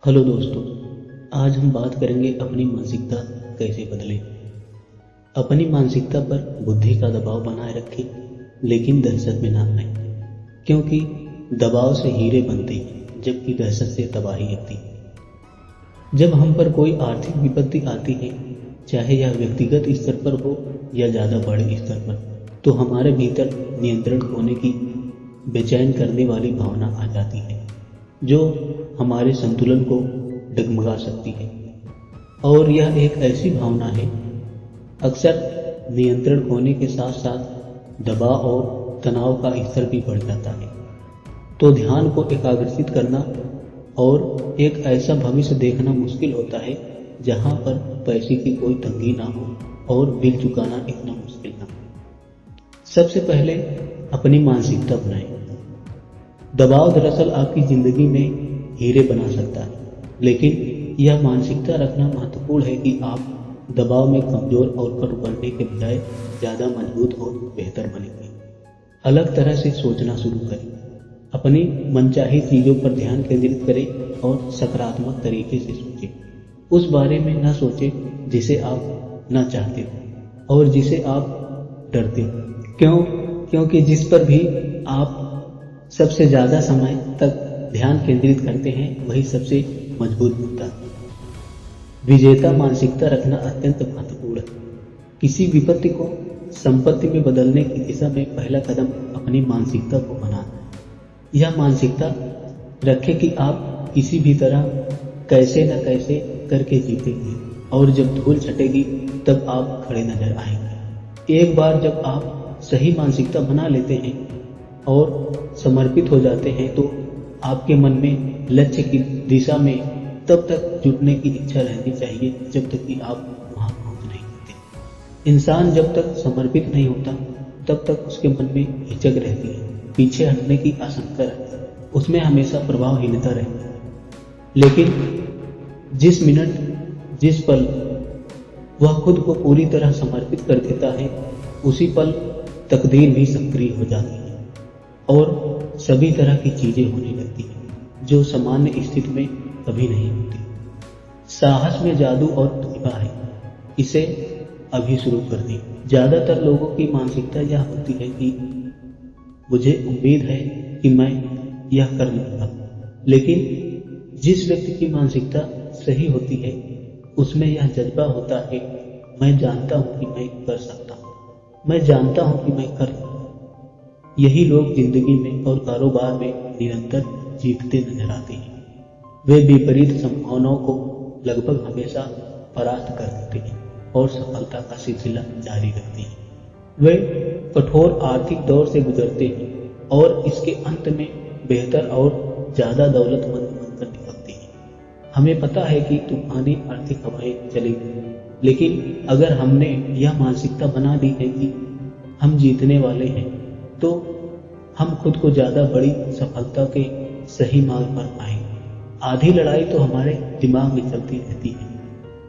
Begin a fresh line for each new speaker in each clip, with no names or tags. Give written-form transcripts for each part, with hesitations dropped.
Hello दोस्तों, आज हम बात करेंगे अपनी मानसिकता कैसे बदलें। अपनी मानसिकता पर बुद्धि का दबाव बनाए रखें, लेकिन दहशत में ना आए, क्योंकि दबाव से हीरे बनते हैं जबकि दहशत से तबाही आती है। जब हम पर कोई आर्थिक विपत्ति आती है, चाहे यह व्यक्तिगत स्तर पर हो या ज़्यादा बड़े स्तर पर, तो हमारे भीतर नियंत्रण खोने की बेचैन करने वाली भावना आ जाती है, जो हमारे संतुलन को डगमगा सकती है। और यह एक ऐसी भावना है, अक्सर नियंत्रण खोने के साथ साथ दबाव और तनाव का स्तर भी बढ़ जाता है। तो ध्यान को एकाग्रचित करना और एक ऐसा भविष्य देखना मुश्किल होता है जहां पर पैसे की कोई तंगी ना हो और बिल चुकाना इतना मुश्किल ना हो। सबसे पहले अपनी मानसिकता बनाएं। दबाव दरअसल आपकी जिंदगी में हीरे बना सकता है, लेकिन यह मानसिकता रखना महत्वपूर्ण है कि आप दबाव में कमजोर और कट बनने के बजाय ज़्यादा मजबूत और बेहतर बनेंगे। अलग तरह से सोचना शुरू करें, अपनी मनचाही चीज़ों पर ध्यान केंद्रित करें और सकारात्मक तरीके से सोचें। उस बारे में न सोचें जिसे आप न चाहते हो और जिसे आप डरते हो। क्योंकि जिस पर भी आप सबसे ज़्यादा समय तक ध्यान केंद्रित करते हैं वही सबसे मजबूत होता है। विजेता मानसिकता रखना अत्यंत महत्वपूर्ण है। किसी विपत्ति को संपत्ति में बदलने की दिशा में पहला कदम अपनी मानसिकता को बनाना है। यह मानसिकता रखें कि आप किसी भी तरह कैसे न कैसे करके जीतेंगे और जब धूल छटेगी तब आप खड़े नजर आएंगे। एक बार जब आप सही मानसिकता बना लेते हैं और समर्पित हो जाते हैं तो आपके मन में लक्ष्य की दिशा में तब तक जुटने की इच्छा रहनी चाहिए जब तक कि आप वहां पहुंच नहीं पाते। इंसान जब तक समर्पित नहीं होता तब तक उसके मन में हिचक रहती है, पीछे हटने की आशंका रहती है, उसमें हमेशा प्रभावहीनता रहती है। लेकिन जिस मिनट जिस पल वह खुद को पूरी तरह समर्पित कर देता है, उसी पल तकदीर भी सक्रिय हो जाती है और सभी तरह की चीजें होने लगती हैं जो सामान्य स्थिति में कभी नहीं होती। साहस में जादू और प्रतिभा है, इसे अभी शुरू कर दें। ज्यादातर लोगों की मानसिकता यह होती है कि मुझे उम्मीद है कि मैं यह कर लूंगा, लेकिन जिस व्यक्ति की मानसिकता सही होती है उसमें यह जज्बा होता है, मैं जानता हूं कि मैं कर सकता हूं, मैं जानता हूं कि मैं कर लूंगा। यही लोग जिंदगी में और कारोबार में निरंतर जीतते नजर आते हैं। वे विपरीत संभावनाओं को लगभग हमेशा परास्त कर देते हैं और सफलता का सिलसिला जारी रखते हैं। वे कठोर आर्थिक दौर से गुजरते हैं और इसके अंत में बेहतर और ज्यादा दौलतमंद बनकर निकलते हैं। हमें पता है कि तूफानी आर्थिक हवाएं चलेंगी, लेकिन अगर हमने यह मानसिकता बना ली है कि हम जीतने वाले हैं तो हम खुद को ज्यादा बड़ी सफलता के सही मार्ग पर पाएंगे। आधी लड़ाई तो हमारे दिमाग में चलती रहती है।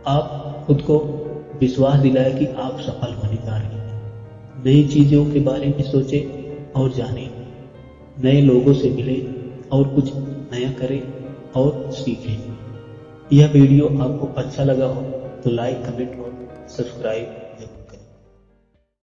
आप खुद को विश्वास दिलाएं कि आप सफल होने जा रहे हैं। नई चीजों के बारे में सोचें और जानें, नए लोगों से मिलें और कुछ नया करें और सीखें। यह वीडियो आपको अच्छा लगा हो तो लाइक, कमेंट और सब्सक्राइब